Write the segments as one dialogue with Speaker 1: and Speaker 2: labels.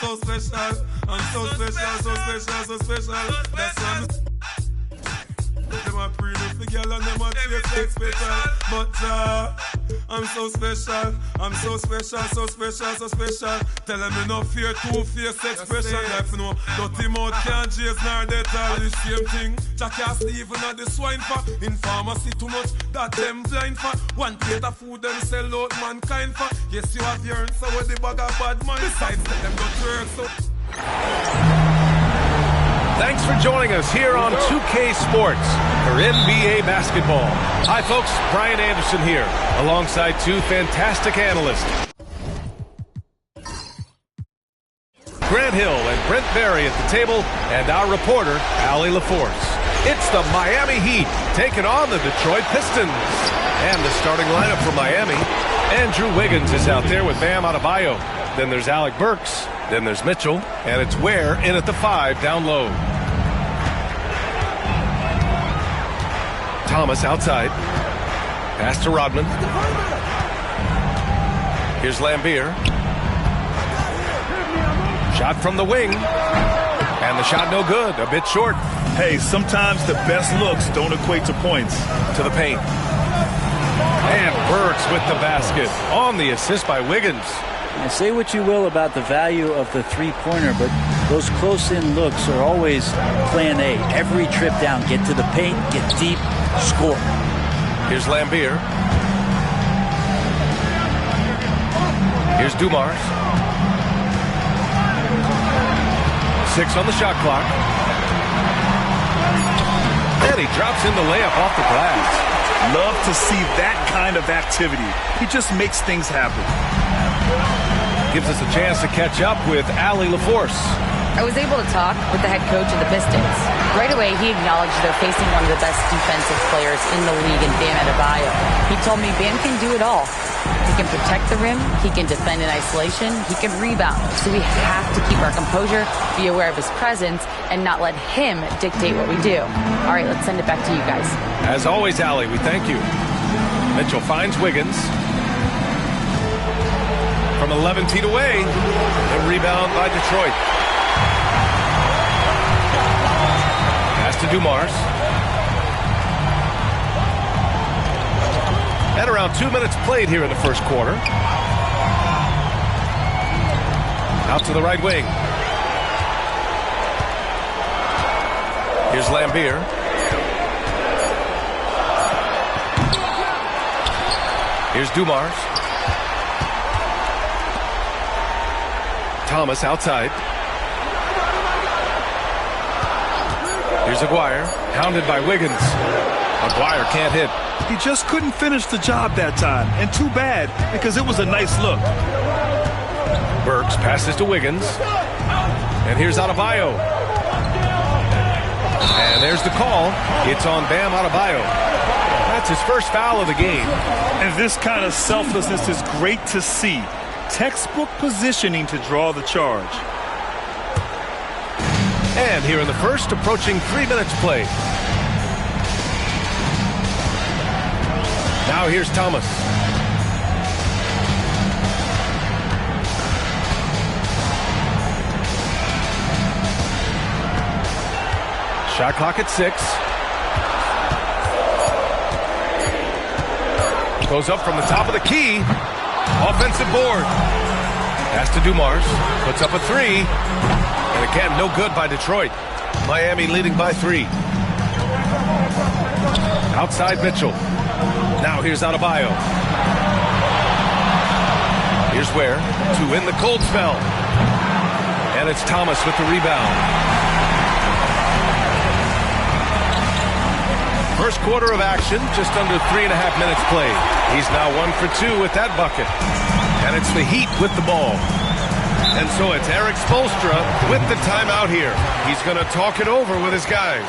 Speaker 1: So special, I'm so special, so special, so special. That's why them a pretty for girl and them a chase like special. But I'm so special, I'm so special, so special, so special. Tell them me no fear, two-faced expression. Like no dirty mouth can't chase nor death all the same thing. Jack can't even at the swine for. In pharmacy too much, that them blind for. One plate of food them sell out mankind for. Yes, you have your answer with the bag of bad man. Besides, tell them go to work so.
Speaker 2: Thanks for joining us here on 2K Sports for NBA basketball. Hi folks, Brian Anderson here, alongside two fantastic analysts, Grant Hill and Brent Barry at the table, and our reporter, Allie LaForce. It's the Miami Heat taking on the Detroit Pistons. And the starting lineup for Miami, Andrew Wiggins is out there with Bam Adebayo. Then there's Alec Burks. Then there's Mitchell, and it's Ware in at the 5 down low. Thomas outside. Pass to Rodman. Here's Lambeer. Shot from the wing. And the shot no good, a bit short.
Speaker 3: Hey, sometimes the best looks don't equate to points.
Speaker 2: To the paint. And Burks with the basket on the assist by Wiggins.
Speaker 4: Now, say what you will about the value of the three-pointer, but those close-in looks are always plan A. Every trip down, get to the paint, get deep, score.
Speaker 2: Here's Lambeer. Here's Dumars. 6 on the shot clock. And he drops in the layup off the glass.
Speaker 3: Love to see that kind of activity. He just makes things happen.
Speaker 2: Gives us a chance to catch up with Allie LaForce.
Speaker 5: I was able to talk with the head coach of the Pistons. Right away, he acknowledged they're facing one of the best defensive players in the league in Bam Adebayo. He told me Bam can do it all. He can protect the rim, he can defend in isolation, he can rebound. So we have to keep our composure, be aware of his presence, and not let him dictate what we do. All right, let's send it back to you guys.
Speaker 2: As always, Allie, we thank you. Mitchell finds Wiggins. From 11 feet away, a rebound by Detroit. Pass to Dumars. At around 2 minutes played here in the first quarter. Out to the right wing. Here's Lambeer. Here's Dumars. Thomas outside. Here's Aguirre, hounded by Wiggins. Aguirre can't hit.
Speaker 3: He just couldn't finish the job that time, and too bad, because it was a nice look.
Speaker 2: Burks passes to Wiggins. And here's Adebayo. And there's the call. It's on Bam Adebayo. That's his first foul of the game.
Speaker 3: And this kind of selflessness is great to see. Textbook positioning to draw the charge.
Speaker 2: And here in the first, approaching 3 minutes played. Now here's Thomas. Shot clock at 6. Goes up from the top of the key. Offensive board. Pass to Dumars. Puts up a 3. And again, no good by Detroit. Miami leading by 3. Outside Mitchell. Now here's Adebayo. Here's Ware to win the cold spell. And it's Thomas with the rebound. First quarter of action, just under 3.5 minutes played. He's now 1 for 2 with that bucket. And it's the Heat with the ball. And so it's Eric Spoelstra with the timeout here. He's going to talk it over with his guys.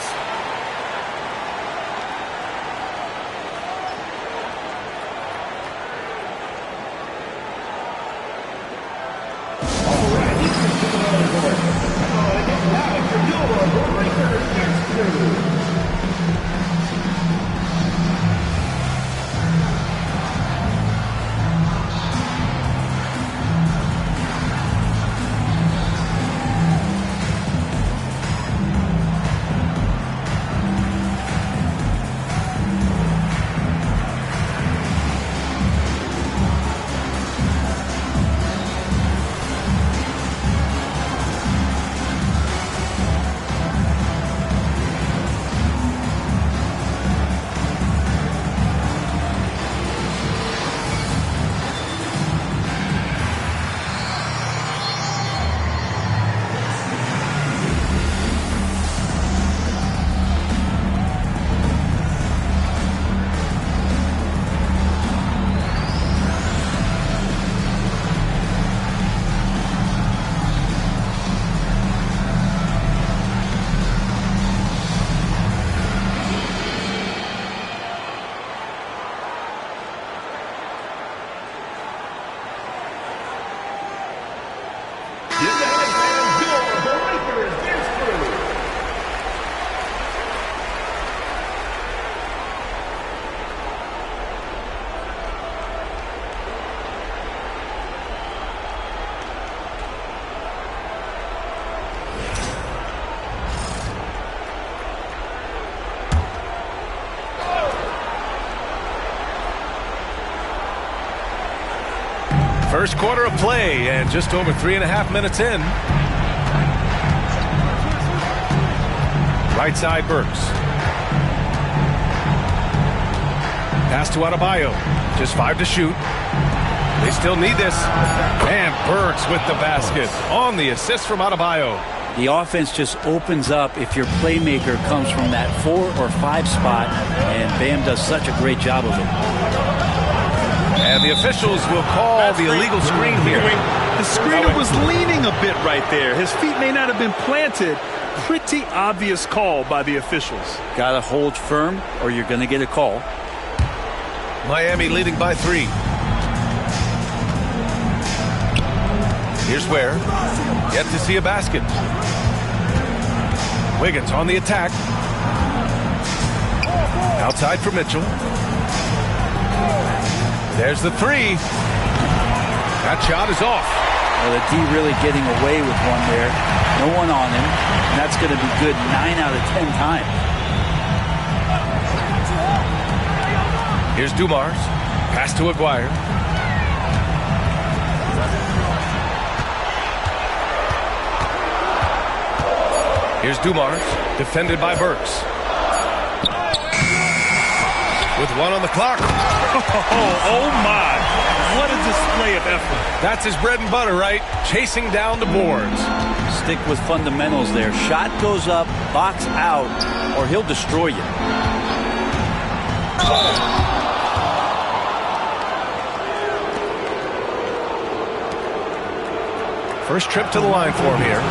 Speaker 2: First quarter of play and just over 3.5 minutes in. Right side, Burks. Pass to Adebayo. Just 5 to shoot. They still need this. And Burks with the basket on the assist from Adebayo.
Speaker 4: The offense just opens up if your playmaker comes from that 4 or 5 spot, and Bam does such a great job of it.
Speaker 2: And the officials will call the illegal screen here.
Speaker 3: The screener was leaning a bit right there. His feet may not have been planted. Pretty obvious call by the officials.
Speaker 4: Got to hold firm or you're going to get a call.
Speaker 2: Miami leading by 3. Here's Ware. Yet to see a basket. Wiggins on the attack. Outside for Mitchell. There's the 3. That shot is off.
Speaker 4: Well, the D really getting away with one there. No one on him. And that's going to be good 9 out of 10 times.
Speaker 2: Here's Dumars. Pass to Aguirre. Here's Dumars. Defended by Burks. With 1 on the clock.
Speaker 3: Oh my. What a display of effort.
Speaker 2: That's his bread and butter, right? Chasing down the boards.
Speaker 4: Stick with fundamentals there. Shot goes up, box out, or he'll destroy you.
Speaker 2: First trip to the line for him here.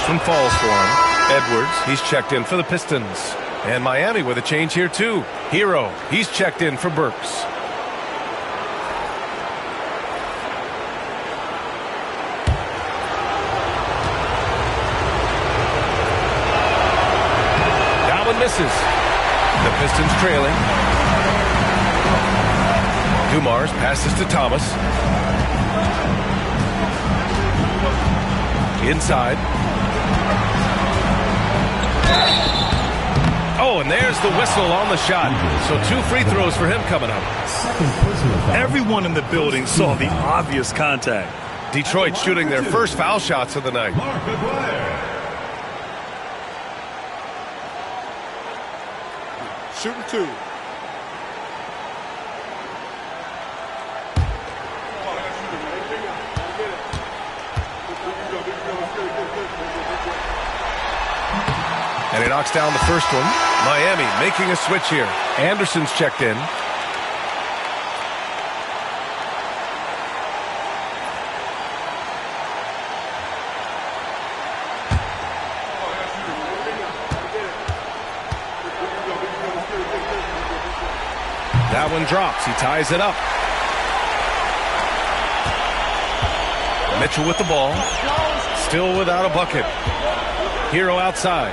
Speaker 2: One falls for him. Edwards, he's checked in for the Pistons. And Miami with a change here too. Hero, he's checked in for Burks. That one misses. The Pistons trailing. Dumars passes to Thomas. Inside. Oh, and there's the whistle on the shot. So 2 free throws for him coming up.
Speaker 3: Everyone in the building saw the obvious contact.
Speaker 2: Detroit shooting their first foul shots of the night.
Speaker 1: Shooting 2.
Speaker 2: And he knocks down the first one. Miami making a switch here. Anderson's checked in. That one drops. He ties it up. Mitchell with the ball. Still without a bucket. Hero outside.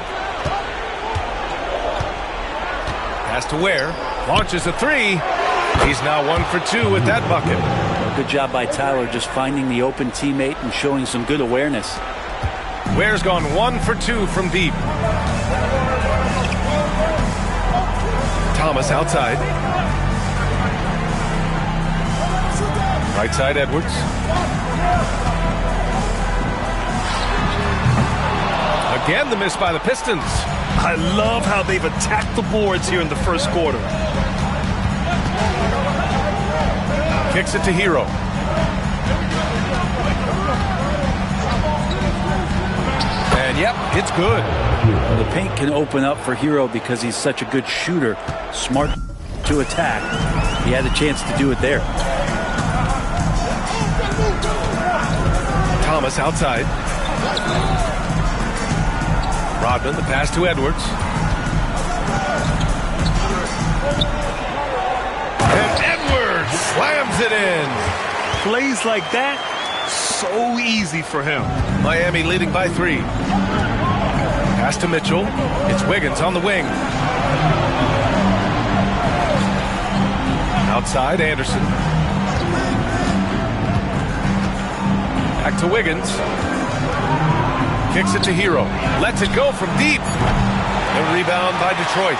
Speaker 2: Pass to Ware. Launches a 3. He's now 1 for 2 with that bucket.
Speaker 4: Well, good job by Tyler just finding the open teammate and showing some good awareness.
Speaker 2: Ware's gone 1 for 2 from deep. Thomas outside. Right side, Edwards. Again, the miss by the Pistons.
Speaker 3: I love how they've attacked the boards here in the first quarter.
Speaker 2: Kicks it to Hero. And yep, it's good.
Speaker 4: Well, the paint can open up for Hero because he's such a good shooter. Smart to attack. He had a chance to do it there.
Speaker 2: Thomas outside. Rodman, the pass to Edwards. And Edwards slams it in.
Speaker 3: Plays like that, so easy for him.
Speaker 2: Miami leading by 3. Pass to Mitchell. It's Wiggins on the wing. Outside, Anderson. Back to Wiggins. Kicks it to Hero. Lets it go from deep. The rebound by Detroit.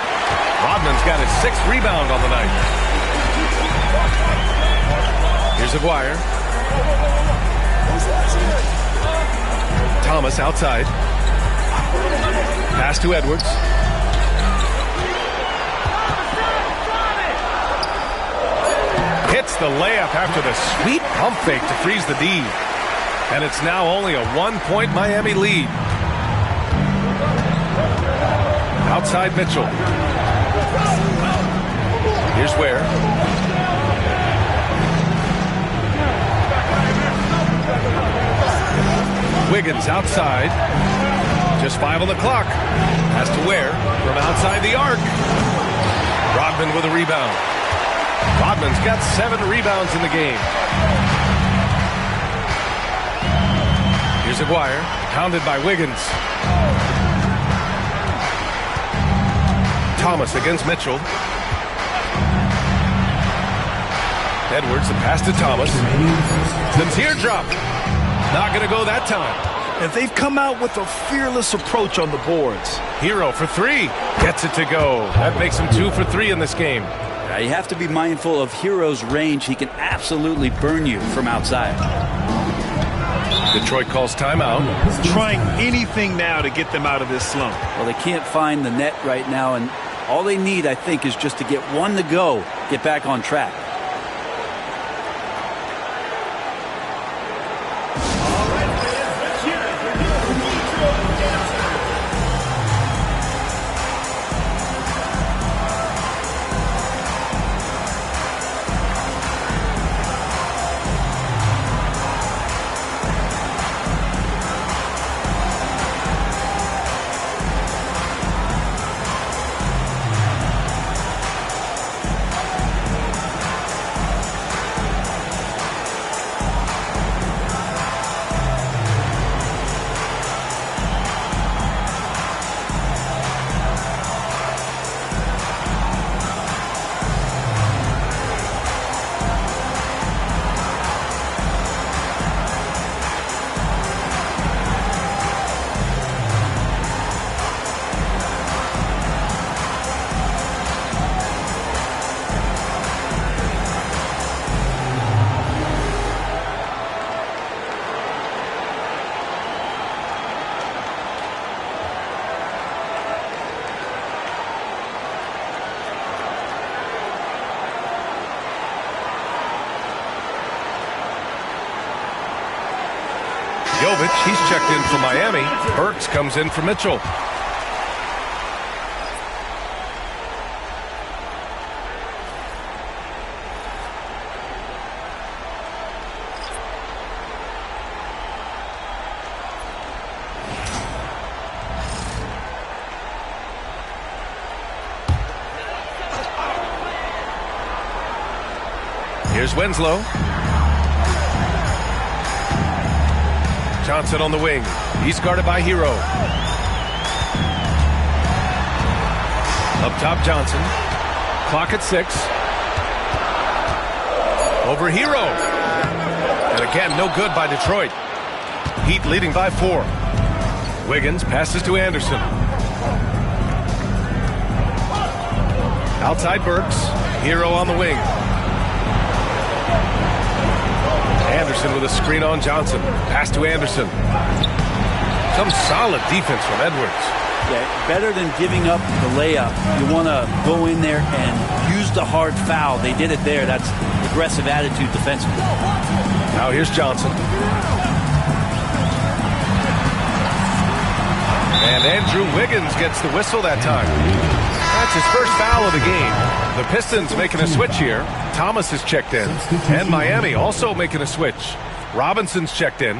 Speaker 2: Rodman's got his 6th rebound on the night. Here's Aguirre. Thomas outside. Pass to Edwards. Hits the layup after the sweet pump fake to freeze the D. And it's now only a 1-point Miami lead. Outside Mitchell. Here's Ware. Wiggins outside. Just 5 on the clock. Has to Ware from outside the arc. Rodman with a rebound. Rodman's got 7 rebounds in the game. Here's Aguirre, pounded by Wiggins. Thomas against Mitchell. Edwards, the pass to Thomas. The teardrop. Not going to go that time.
Speaker 3: And they've come out with a fearless approach on the boards.
Speaker 2: Hero for 3. Gets it to go. That makes him 2 for 3 in this game.
Speaker 4: You have to be mindful of Hero's range. He can absolutely burn you from outside.
Speaker 2: Detroit calls timeout.
Speaker 3: Trying anything now to get them out of this slump.
Speaker 4: Well, they can't find the net right now, and all they need, I think, is just to get one to go, get back on track.
Speaker 2: Jovic, he's checked in for Miami. Burks comes in for Mitchell. Here's Winslow. Johnson on the wing. He's guarded by Hero. Up top, Johnson. Clock at 6. Over Hero. And again, no good by Detroit. Heat leading by 4. Wiggins passes to Anderson. Outside Burks. Hero on the wing. Anderson with a screen on Johnson. Pass to Anderson. Some solid defense from Edwards.
Speaker 4: Yeah, better than giving up the layup. You want to go in there and use the hard foul. They did it there. That's aggressive attitude defensively.
Speaker 2: Now here's Johnson. And Andrew Wiggins gets the whistle that time. That's his first foul of the game. The Pistons making a switch here. Thomas is checked in. And Miami also making a switch. Robinson's checked in.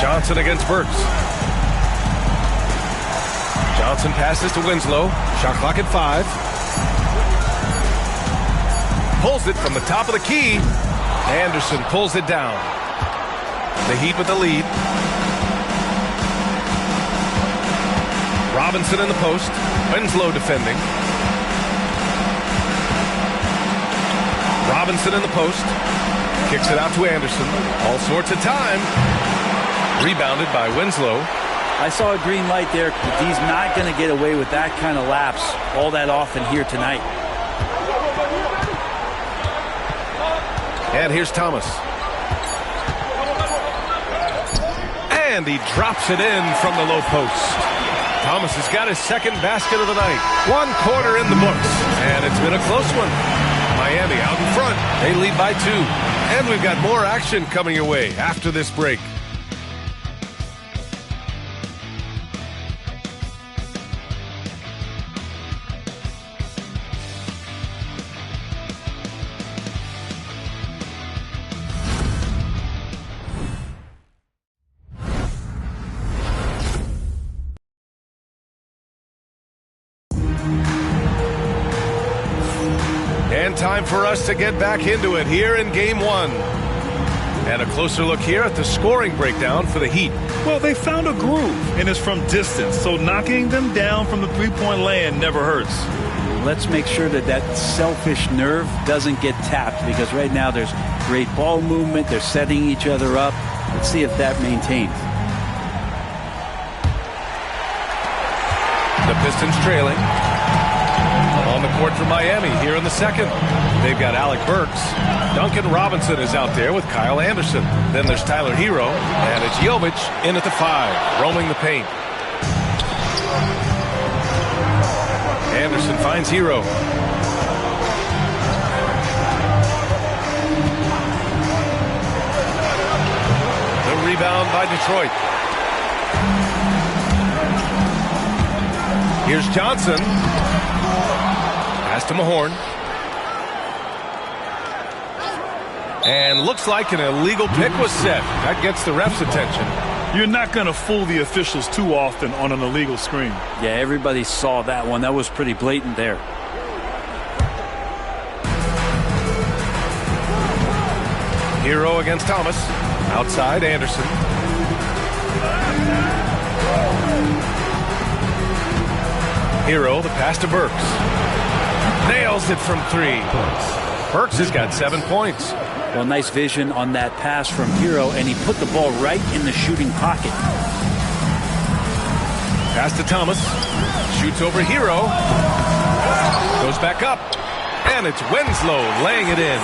Speaker 2: Johnson against Burks. Johnson passes to Winslow. Shot clock at 5. Pulls it from the top of the key. Anderson pulls it down. The Heat with the lead. Robinson in the post. Winslow defending. Robinson in the post. Kicks it out to Anderson. All sorts of time. Rebounded by Winslow.
Speaker 4: I saw a green light there, but he's not going to get away with that kind of lapse all that often here tonight.
Speaker 2: And here's Thomas. And he drops it in from the low post. Thomas has got his second basket of the night. 1 quarter in the books. And it's been a close one. Miami out in front. They lead by 2. And we've got more action coming your way after this break. Time for us to get back into it here in Game 1. And a closer look here at the scoring breakdown for the Heat.
Speaker 3: Well, they found a groove, and it's from distance, so knocking them down from the three-point land never hurts.
Speaker 4: Let's make sure that that selfish nerve doesn't get tapped, because right now there's great ball movement. They're setting each other up. Let's see if that maintains.
Speaker 2: The Pistons trailing. On the court for Miami here in the second. They've got Alec Burks. Duncan Robinson is out there with Kyle Anderson. Then there's Tyler Hero. And it's Jovic in at the 5, roaming the paint. Anderson finds Hero. The rebound by Detroit. Here's Johnson. Pass to Mahorn. And looks like an illegal pick was set. That gets the ref's attention.
Speaker 3: You're not going to fool the officials too often on an illegal screen.
Speaker 4: Yeah, everybody saw that one. That was pretty blatant there.
Speaker 2: Hero against Thomas. Outside, Anderson. Hero, the pass to Burks. Nails it from 3. Burks has got 7 points.
Speaker 4: Well, nice vision on that pass from Hero, and he put the ball right in the shooting pocket.
Speaker 2: Pass to Thomas. Shoots over Hero. Goes back up. And it's Winslow laying it in.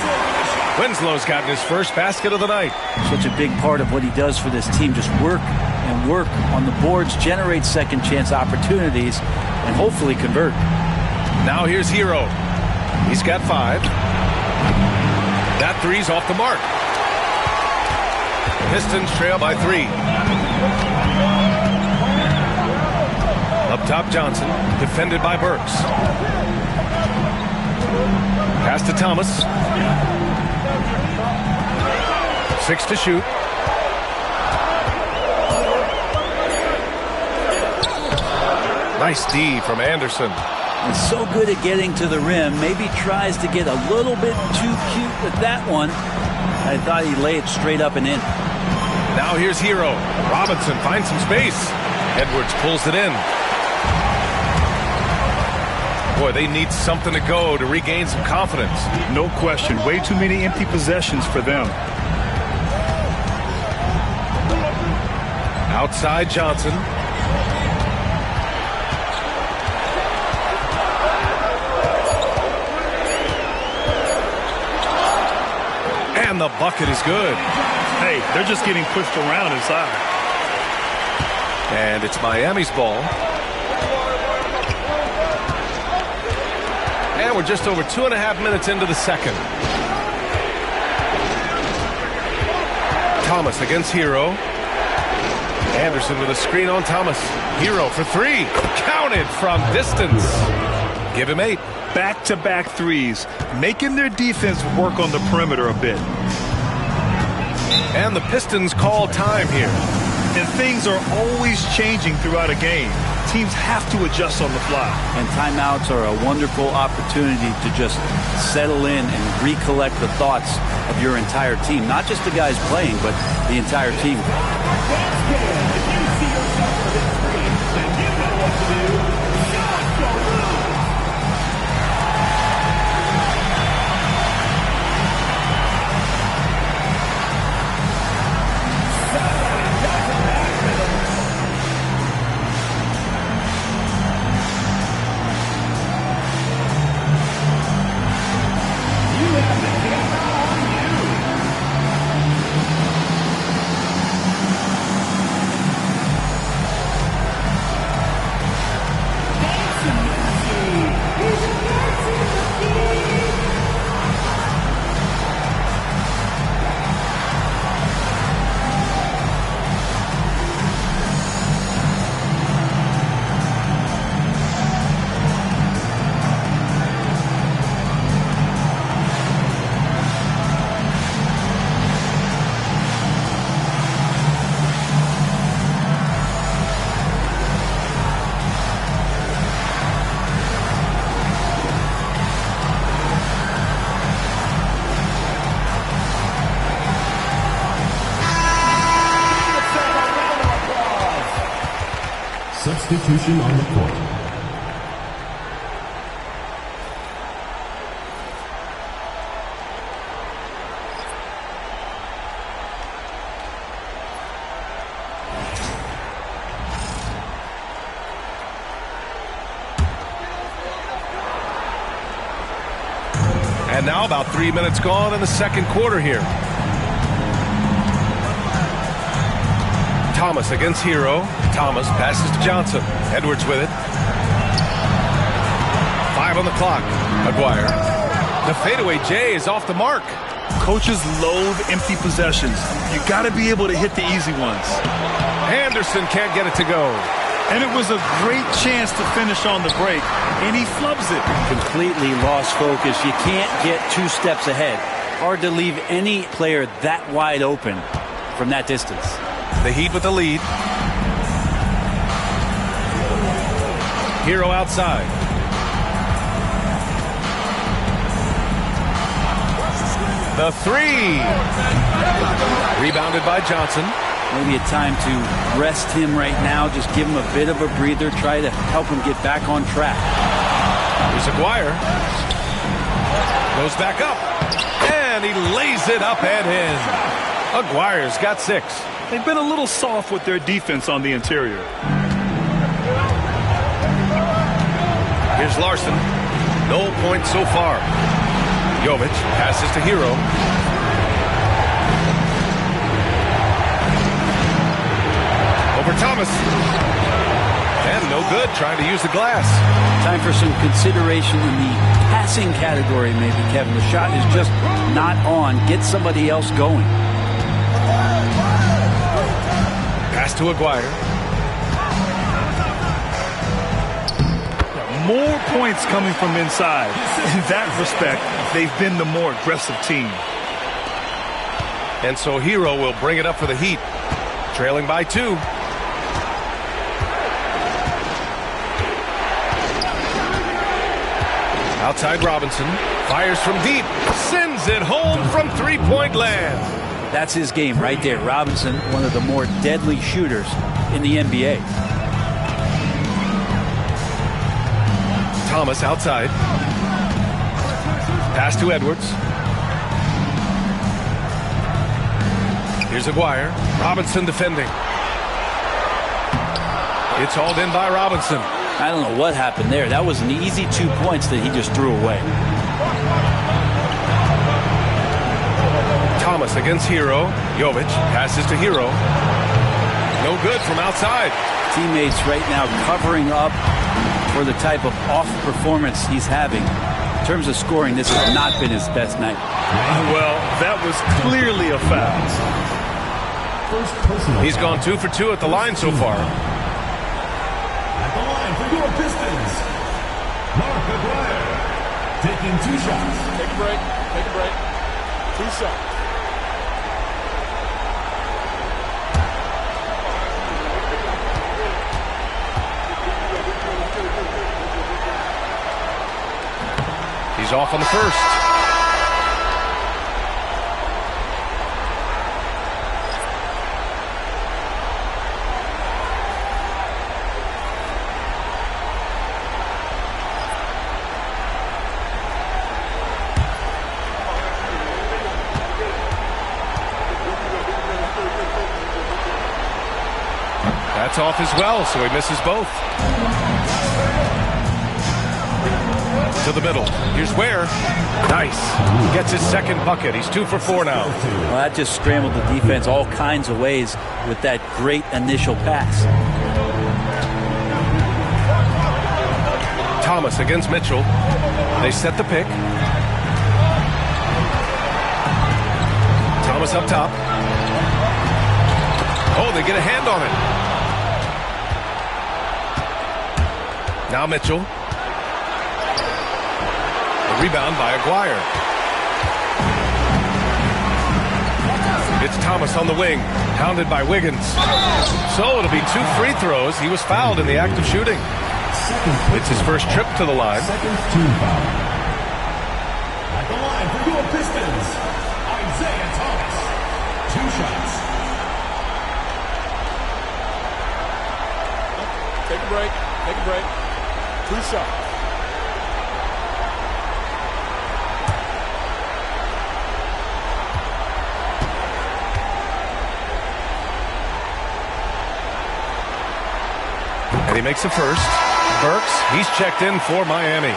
Speaker 2: Winslow's gotten his first basket of the night.
Speaker 4: Such a big part of what he does for this team. Just work and work on the boards, generate second chance opportunities, and hopefully convert.
Speaker 2: Now here's Hero. He's got 5. That 3's off the mark. Pistons trail by 3. Up top, Johnson. Defended by Burks. Pass to Thomas. 6 to shoot. Nice D from Anderson.
Speaker 4: He's so good at getting to the rim. Maybe tries to get a little bit too cute with that one. I thought he'd lay it straight up and in.
Speaker 2: Now here's Hero. Robinson finds some space. Edwards pulls it in. Boy, they need something to go to regain some confidence.
Speaker 3: No question. Way too many empty possessions for them.
Speaker 2: Outside Johnson. And the bucket is good.
Speaker 3: Hey, they're just getting pushed around inside.
Speaker 2: And it's Miami's ball. And we're just over 2.5 minutes into the second. Thomas against Hero. Anderson with a screen on Thomas. Hero for 3. Counted from distance. Give him 8.
Speaker 3: Back-to-back threes, making their defense work on the perimeter a bit.
Speaker 2: And the Pistons call time here.
Speaker 3: And things are always changing throughout a game. Teams have to adjust on the fly.
Speaker 4: And timeouts are a wonderful opportunity to just settle in and recollect the thoughts of your entire team. Not just the guys playing, but the entire team.
Speaker 6: Substitution on the court.
Speaker 2: And now about 3 minutes gone in the second quarter here. Thomas against Hero. Thomas passes to Johnson. Edwards with it. 5 on the clock. Aguirre. The fadeaway J is off the mark.
Speaker 3: Coaches loathe empty possessions. You got to be able to hit the easy ones.
Speaker 2: Anderson can't get it to go.
Speaker 3: And it was a great chance to finish on the break, and he flubs it.
Speaker 4: Completely lost focus. You can't get 2 steps ahead. Hard to leave any player that wide open from that distance.
Speaker 2: The Heat with the lead. Hero outside. The 3. Rebounded by Johnson.
Speaker 4: Maybe a time to rest him right now. Just give him a bit of a breather. Try to help him get back on track.
Speaker 2: Here's Aguirre. Goes back up. And he lays it up and in. Aguirre's got 6.
Speaker 3: They've been a little soft with their defense on the interior.
Speaker 2: Here's Larson. No points so far. Jovic passes to Hero. Over Thomas. And no good, trying to use the glass.
Speaker 4: Time for some consideration in the passing category, maybe, Kevin. The shot is just not on. Get somebody else going.
Speaker 2: Pass to Aguirre.
Speaker 3: More points coming from inside. In that respect, they've been the more aggressive team.
Speaker 2: And so Hero will bring it up for the Heat. Trailing by 2. Outside Robinson. Fires from deep. Sends it home from three-point land.
Speaker 4: That's his game right there. Robinson, one of the more deadly shooters in the NBA.
Speaker 2: Thomas outside. Pass to Edwards. Here's Aguirre. Robinson defending. It's hauled in by Robinson.
Speaker 4: I don't know what happened there. That was an easy 2 points that he just threw away.
Speaker 2: Thomas against Hero. Jovic passes to Hero. No good from outside.
Speaker 4: Teammates right now covering up for the type of off performance he's having. In terms of scoring, this has not been his best night.
Speaker 3: Well, that was clearly a foul.
Speaker 2: He's gone 2 for 2 at the line so far.
Speaker 6: At the line for your Pistons, Mark Aguirre, taking 2 shots.
Speaker 7: Take a break. Take a break. 2 shots.
Speaker 2: He's off on the first. That's off as well, so he misses both. To the middle. Here's Ware. Nice. Gets his second bucket. He's 2 for 4 now.
Speaker 4: Well, that just scrambled the defense all kinds of ways with that great initial pass.
Speaker 2: Thomas against Mitchell. They set the pick. Thomas up top. Oh, they get a hand on it. Now Mitchell. A rebound by Aguirre. It's Thomas on the wing, hounded by Wiggins. So it'll be 2 free throws. He was fouled in the act of shooting. It's his first trip to the line.
Speaker 6: Second team foul. At the line for your Pistons, Isaiah Thomas. 2 shots.
Speaker 7: Take a break. Take a break. 2 shots.
Speaker 2: And he makes the first. Burks, he's checked in for Miami.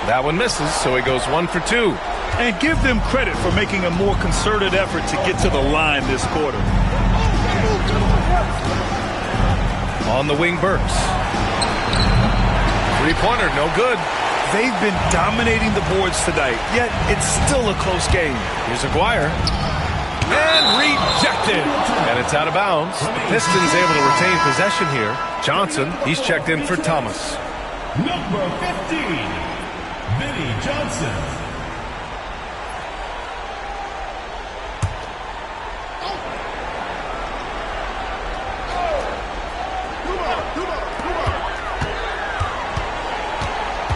Speaker 2: That one misses, so he goes 1 for 2.
Speaker 3: And give them credit for making a more concerted effort to get to the line this quarter.
Speaker 2: On the wing, Burks. Three-pointer, no good.
Speaker 3: They've been dominating the boards tonight, yet it's still a close game.
Speaker 2: Here's Aguirre. And rejected. And it's out of bounds. The Pistons able to retain possession here. Johnson, he's checked in for Thomas.
Speaker 6: Number 15, Vinnie Johnson.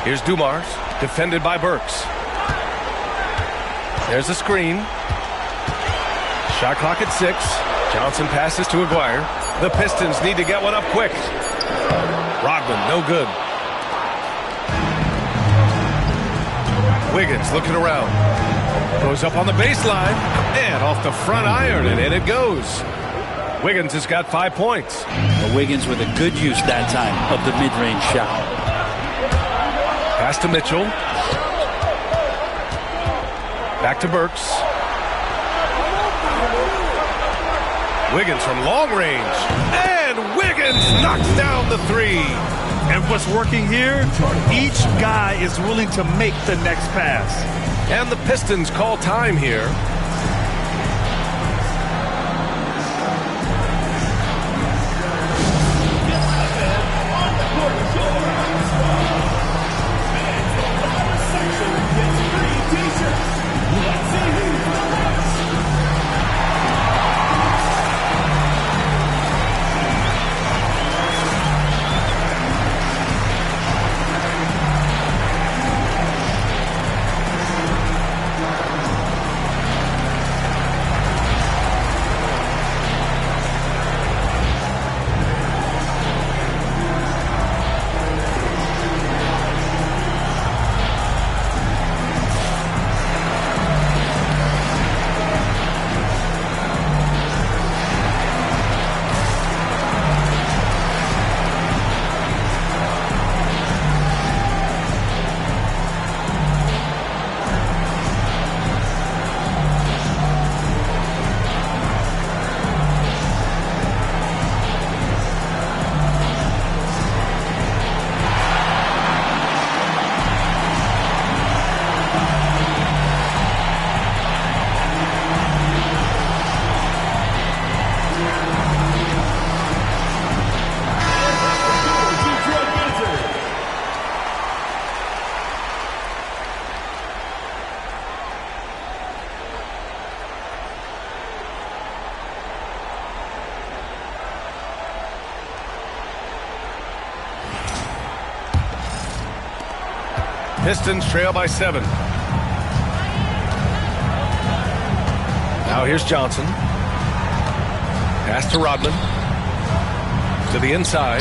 Speaker 2: Here's Dumars, defended by Burks. There's a screen. Shot clock at 6. Johnson passes to Aguirre. The Pistons need to get one up quick. Rodman, no good. Wiggins looking around. Goes up on the baseline. And off the front iron, and in it goes. Wiggins has got 5 points.
Speaker 4: But Wiggins with a good use that time of the mid-range shot.
Speaker 2: Pass to Mitchell. Back to Burks. Wiggins from long range. And Wiggins knocks down the 3.
Speaker 3: And what's working here, each guy is willing to make the next pass.
Speaker 2: And the Pistons call time here. Pistons trail by 7. Now here's Johnson. Pass to Rodman. To the inside.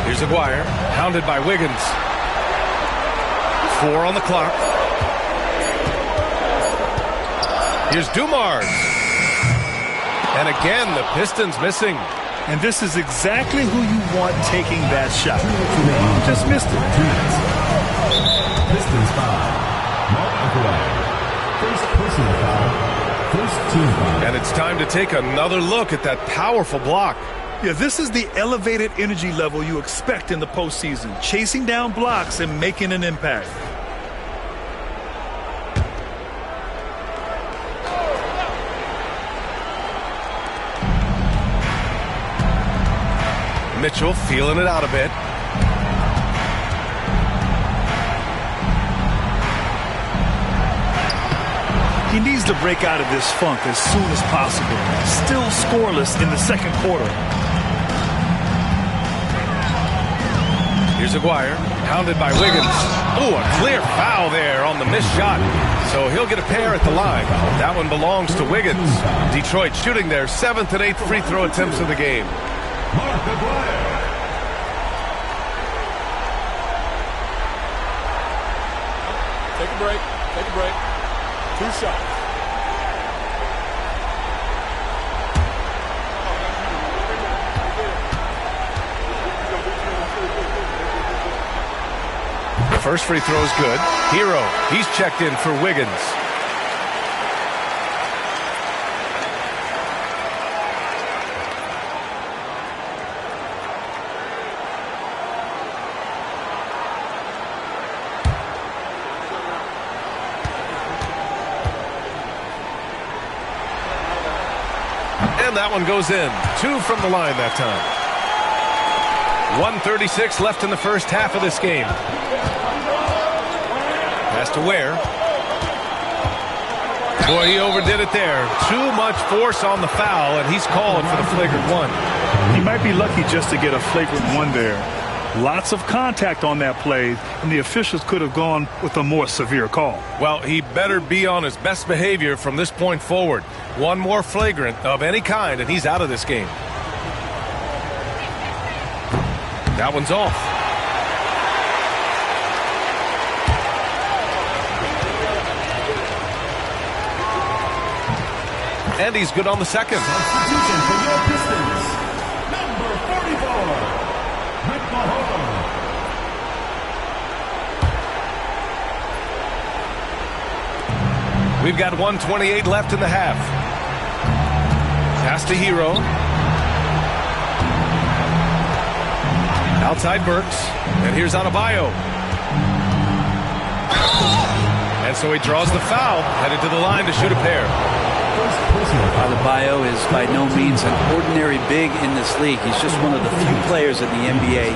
Speaker 2: Here's Aguirre, hounded by Wiggins. 4 on the clock. Here's Dumars. And again, the Pistons missing.
Speaker 3: And this is exactly who you want taking that shot. Just missed it.
Speaker 6: Pistons foul. Mark Aguirre. First personal foul. First team foul.
Speaker 2: And it's time to take another look at that powerful block.
Speaker 3: Yeah, this is the elevated energy level you expect in the postseason. Chasing down blocks and making an impact.
Speaker 2: Mitchell feeling it out a bit.
Speaker 3: He needs to break out of this funk as soon as possible. Still scoreless in the second quarter.
Speaker 2: Here's Aguirre, hounded by Wiggins. Oh, a clear foul there on the missed shot. So he'll get a pair at the line. That one belongs to Wiggins. Detroit shooting their 7th and 8th free throw attempts of the game.
Speaker 6: Mark Aguirre.
Speaker 7: Take a break. Take a break. 2 shots.
Speaker 2: The first free throw is good. Hero, he's checked in for Wiggins. And that one goes in. 2 from the line that time. 1:36 left in the first half of this game. Pass to Ware. Boy, he overdid it there. Too much force on the foul, and he's calling for the flagrant 1.
Speaker 3: He might be lucky just to get a flagrant 1 there. Lots of contact on that play, and the officials could have gone with a more severe call.
Speaker 2: Well, he better be on his best behavior from this point forward. One more flagrant of any kind, and he's out of this game. That one's off. And he's good on the second.
Speaker 6: Substitution for your Pistons. Number 44. Rick Mahone.
Speaker 2: We've got 1:28 left in the half. Pass to Hero. Outside Burks. And here's Adebayo. And so he draws the foul, headed to the line to shoot a pair.
Speaker 4: Adebayo is by no means an ordinary big in this league. He's just one of the few players in the NBA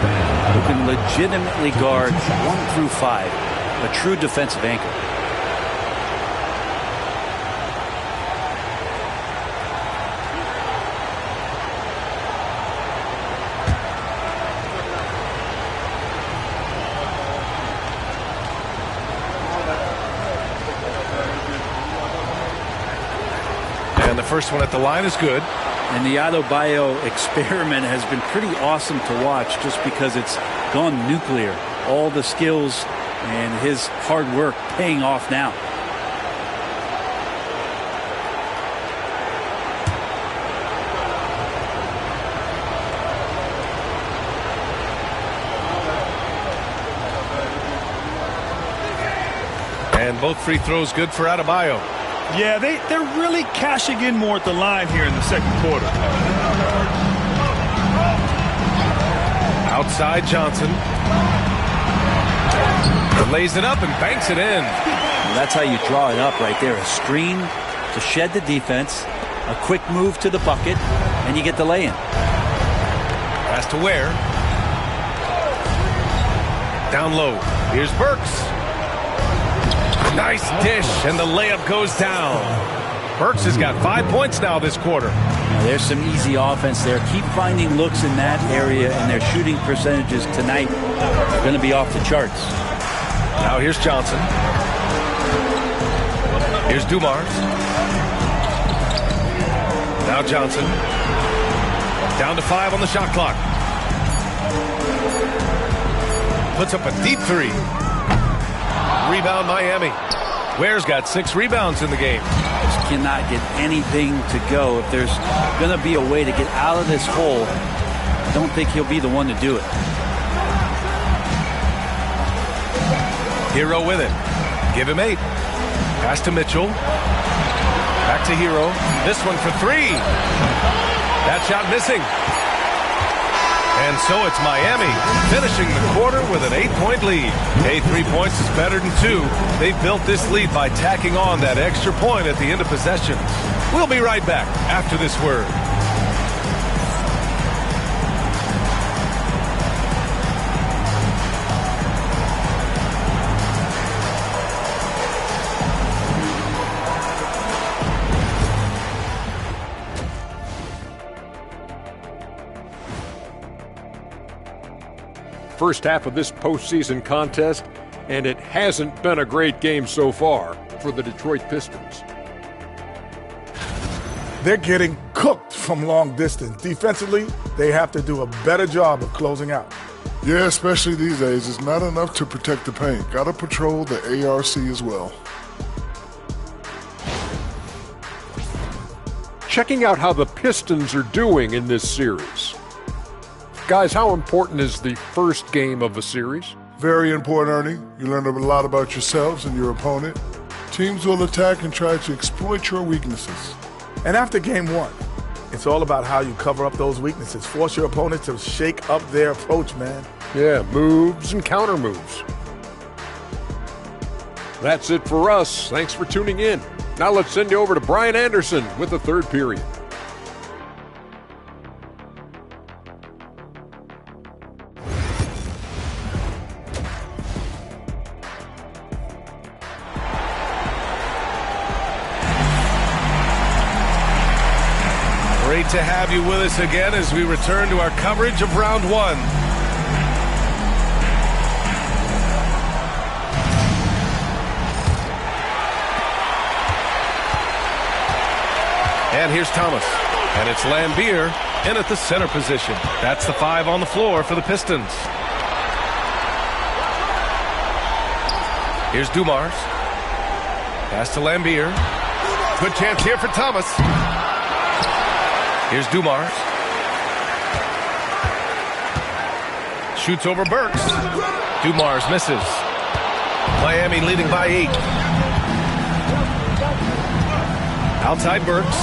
Speaker 4: who can legitimately guard 1 through 5. A true defensive anchor.
Speaker 2: The first one at the line is good.
Speaker 4: And the Adebayo experiment has been pretty awesome to watch just because it's gone nuclear. All the skills and his hard work paying off now.
Speaker 2: And both free throws good for Adebayo.
Speaker 3: Yeah, they're really cashing in more at the line here in the second quarter.
Speaker 2: Outside Johnson. Lays it up and banks it in.
Speaker 4: Well, that's how you draw it up right there. A screen to shed the defense, a quick move to the bucket, and you get the lay-in.
Speaker 2: Pass to Ware. Down low. Here's Burks. Nice dish, and the layup goes down. Burks has got 5 points now this quarter.
Speaker 4: Now, there's some easy offense there. Keep finding looks in that area, and their shooting percentages tonight are going to be off the charts.
Speaker 2: Now here's Johnson. Here's Dumars. Now Johnson. Down to 5 on the shot clock. Puts up a deep 3. Rebound Miami. Ware's got 6 rebounds in the game.
Speaker 4: Just cannot get anything to go. If there's going to be a way to get out of this hole, I don't think he'll be the one to do it.
Speaker 2: Hero with it. Give him 8. Pass to Mitchell. Back to Hero. This one for 3. That shot missing. And so it's Miami finishing the quarter with an 8-point lead. Hey, 3 points is better than 2. They've built this lead by tacking on that extra point at the end of possession. We'll be right back after this word.
Speaker 7: First half of this postseason contest, and it hasn't been a great game so far for the Detroit Pistons.
Speaker 8: They're getting cooked from long distance. Defensively, they have to do a better job of closing out.
Speaker 9: Yeah, especially these days. It's not enough to protect the paint. Got to patrol the ARC as well.
Speaker 7: Checking out how the Pistons are doing in this series. Guys, how important is the first game of a series?
Speaker 9: Very important, Ernie. You learn a lot about yourselves and your opponent. Teams will attack and try to exploit your weaknesses.
Speaker 8: And after game 1, it's all about how you cover up those weaknesses. Force your opponent to shake up their approach, man.
Speaker 7: Yeah, moves and counter moves. That's it for us. Thanks for tuning in. Now let's send you over to Brian Anderson with the third period.
Speaker 2: Great to have you with us again as we return to our coverage of round 1. And here's Thomas. And it's Lambier in at the center position. That's the 5 on the floor for the Pistons. Here's Dumars. Pass to Lambier. Good chance here for Thomas. Here's Dumars. Shoots over Burks. Dumars misses. Miami leading by 8. Outside Burks.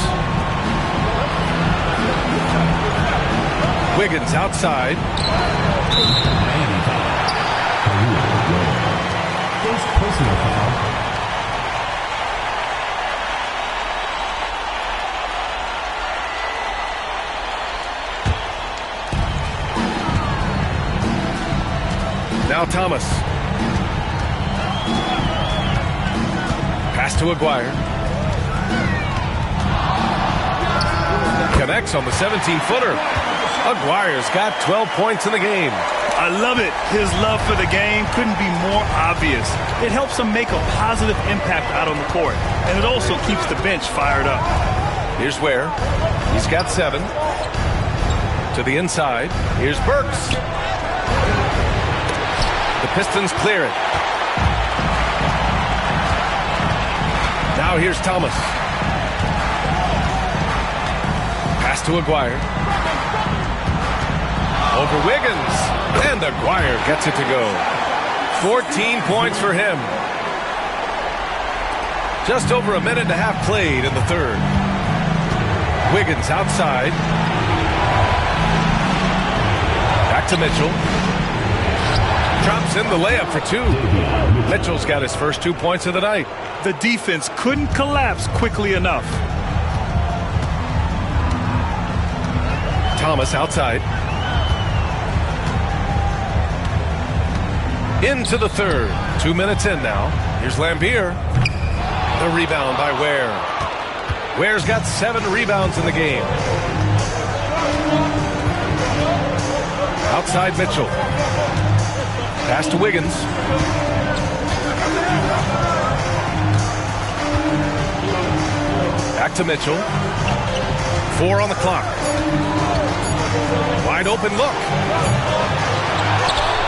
Speaker 2: Wiggins outside.
Speaker 6: First personal foul.
Speaker 2: Now Thomas. Pass to Aguirre. Connects on the 17-footer. Aguirre's got 12 points in the game.
Speaker 3: I love it. His love for the game couldn't be more obvious. It helps him make a positive impact out on the court, and it also keeps the bench fired up.
Speaker 2: Here's Ware. He's got 7. To the inside. Here's Burks. The Pistons clear it. Now here's Thomas. Pass to Aguirre. Over Wiggins. And Aguirre gets it to go. 14 points for him. Just over a minute and a half played in the third. Wiggins outside. Back to Mitchell. Drops in the layup for 2. Mitchell's got his first 2 points of the night.
Speaker 3: The defense couldn't collapse quickly enough.
Speaker 2: Thomas outside. Into the third. 2 minutes in now. Here's Lambier. The rebound by Ware. Ware's got 7 rebounds in the game. Outside Mitchell. Pass to Wiggins. Back to Mitchell. 4 on the clock. Wide open look.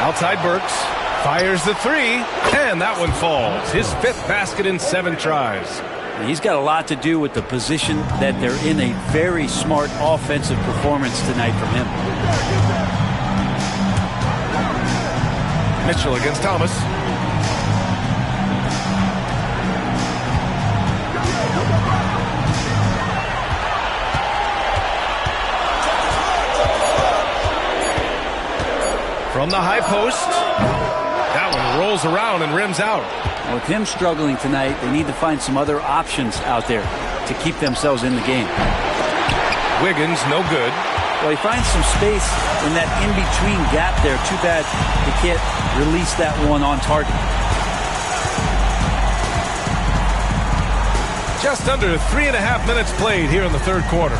Speaker 2: Outside Burks. Fires the 3. And that one falls. His 5th basket in 7 tries.
Speaker 4: He's got a lot to do with the position that they're in. A very smart offensive performance tonight from him.
Speaker 2: Mitchell against Thomas. From the high post. That one rolls around and rims out.
Speaker 4: With him struggling tonight, they need to find some other options out there to keep themselves in the game.
Speaker 2: Wiggins, no good.
Speaker 4: Well, he finds some space in that in-between gap there. Too bad he can't release that one on target.
Speaker 2: Just under 3.5 minutes played here in the 3rd quarter.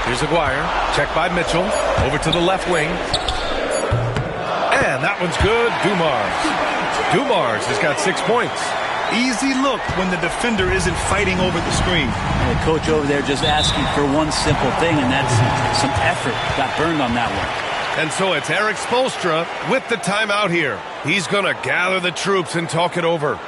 Speaker 2: Here's Aguirre. Checked by Mitchell. Over to the left wing. And that one's good. Dumars has got 6 points.
Speaker 3: Easy look when the defender isn't fighting over the screen.
Speaker 4: And the coach over there just asking for one simple thing, and that's some effort. Got burned on that one.
Speaker 2: And so it's Eric Spoelstra with the timeout here. He's going to gather the troops and talk it over.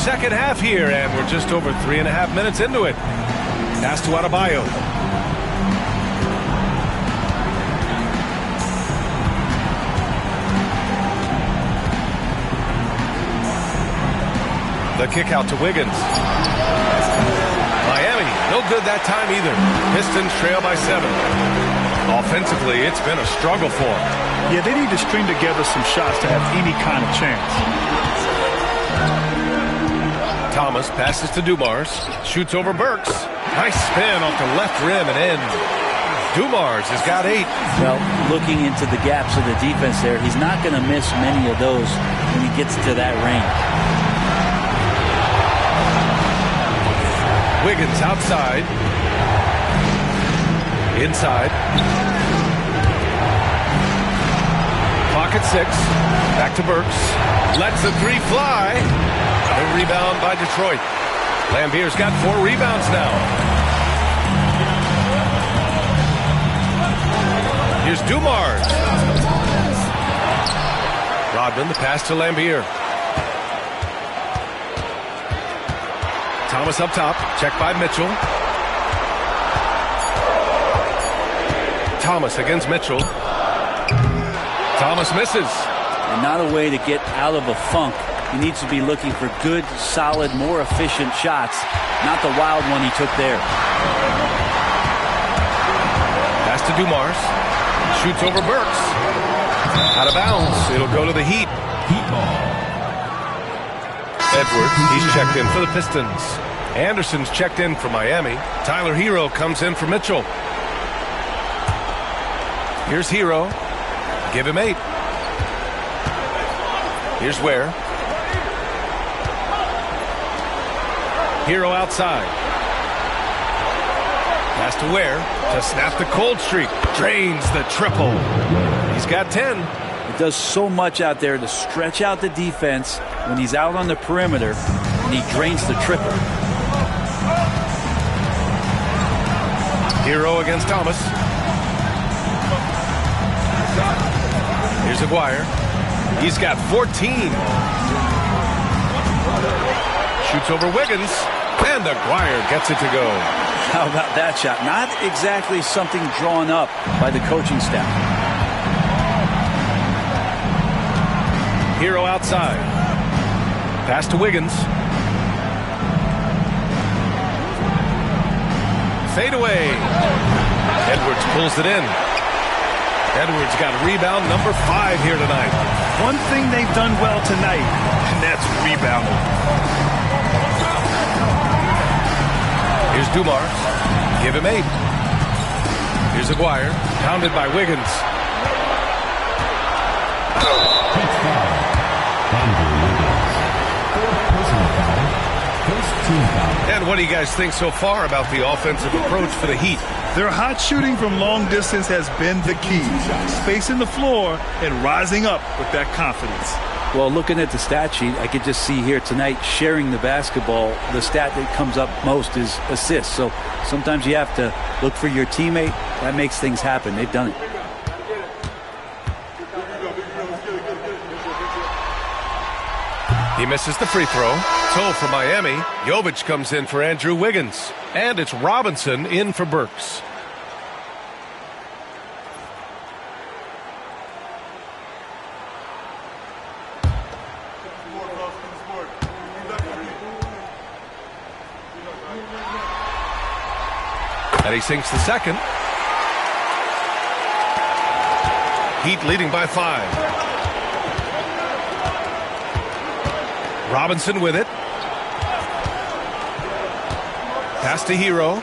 Speaker 2: Second half here, and we're just over 3.5 minutes into it. Pass to Adebayo. The kick out to Wiggins. Miami, no good that time either. Pistons trail by 7. Offensively, it's been a struggle for them.
Speaker 3: Yeah, they need to string together some shots to have any kind of chance.
Speaker 2: Thomas passes to Dumars. Shoots over Burks. Nice spin off the left rim and in. Dumars has got 8.
Speaker 4: Well, looking into the gaps of the defense there, he's not going to miss many of those when he gets to that range.
Speaker 2: Wiggins outside. Inside. Clock at 6. Back to Burks. Lets the 3 fly. A rebound by Detroit. Lambier's got 4 rebounds now. Here's Dumars. Rodman, the pass to Lambier. Thomas up top. Checked by Mitchell. Thomas against Mitchell. Thomas misses.
Speaker 4: And not a way to get out of a funk. He needs to be looking for good, solid, more efficient shots, not the wild one he took there.
Speaker 2: Pass to Dumars. Shoots over Burks. Out of bounds. It'll go to the Heat. Heat ball. Edwards, he's checked in for the Pistons. Anderson's checked in for Miami. Tyler Hero comes in for Mitchell. Here's Hero. Give him 8. Here's Ware. Hero outside. Pass to Ware to snap the cold streak. Drains the triple. He's got 10.
Speaker 4: He does so much out there to stretch out the defense when he's out on the perimeter, and he drains the triple.
Speaker 2: Hero against Thomas. Here's Aguirre. He's got 14. Shoots over Wiggins, and Aguirre gets it to go.
Speaker 4: How about that shot? Not exactly something drawn up by the coaching staff.
Speaker 2: Hero outside. Pass to Wiggins. Fade away. Edwards pulls it in. Edwards got rebound number 5 here tonight.
Speaker 3: One thing they've done well tonight, and that's rebounding.
Speaker 2: Here's Dumars. Give him 8. Here's Aguirre. Pounded by Wiggins. And what do you guys think so far about the offensive approach for the Heat?
Speaker 3: Their hot shooting from long distance has been the key. Spacing the floor and rising up with that confidence.
Speaker 4: Well, looking at the stat sheet, I could just see here tonight sharing the basketball. The stat that comes up most is assists. So sometimes you have to look for your teammate. That makes things happen. They've done it.
Speaker 2: He misses the free throw. So for Miami, Jovic comes in for Andrew Wiggins. And it's Robinson in for Burks. And he sinks the second. Heat leading by 5. Robinson with it. Pass to Hero.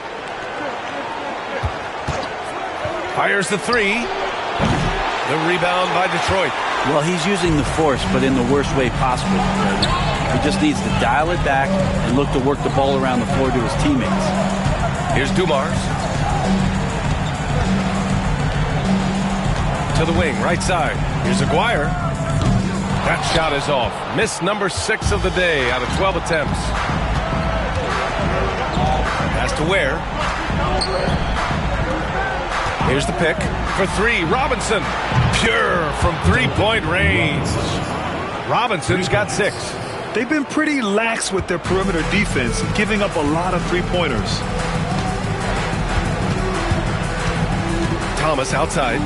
Speaker 2: Fires the 3. The rebound by Detroit.
Speaker 4: Well, he's using the force, but in the worst way possible. He just needs to dial it back and look to work the ball around the floor to his teammates.
Speaker 2: Here's Dumars. To the wing, right side. Here's Aguirre. That shot is off. Miss number 6 of the day out of 12 attempts. Pass to Ware. Here's the pick for 3. Robinson. Pure from 3-point range. Robinson's got 6.
Speaker 3: They've been pretty lax with their perimeter defense, giving up a lot of three-pointers.
Speaker 2: Thomas outside.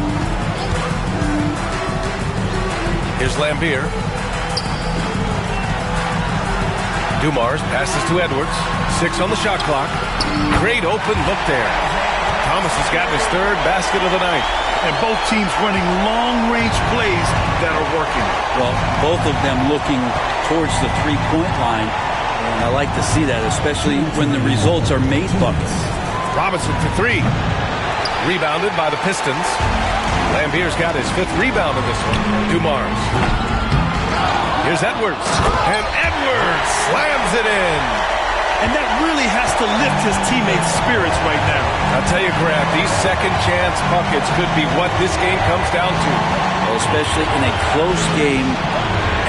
Speaker 2: Here's Lambier. Dumars passes to Edwards. 6 on the shot clock. Great open look there. Thomas has gotten his 3rd basket of the night.
Speaker 3: And both teams running long-range plays that are working.
Speaker 4: Well, both of them looking towards the three-point line. And I like to see that, especially when the results are made buckets.
Speaker 2: Robinson for 3. Rebounded by the Pistons. Lambier's got his 5th rebound of this one. Dumars. Here's Edwards. And Edwards slams it in.
Speaker 3: And that really has to lift his teammates' spirits right now.
Speaker 2: I'll tell you, Grab, these second-chance buckets could be what this game comes down to.
Speaker 4: Well, especially in a close game,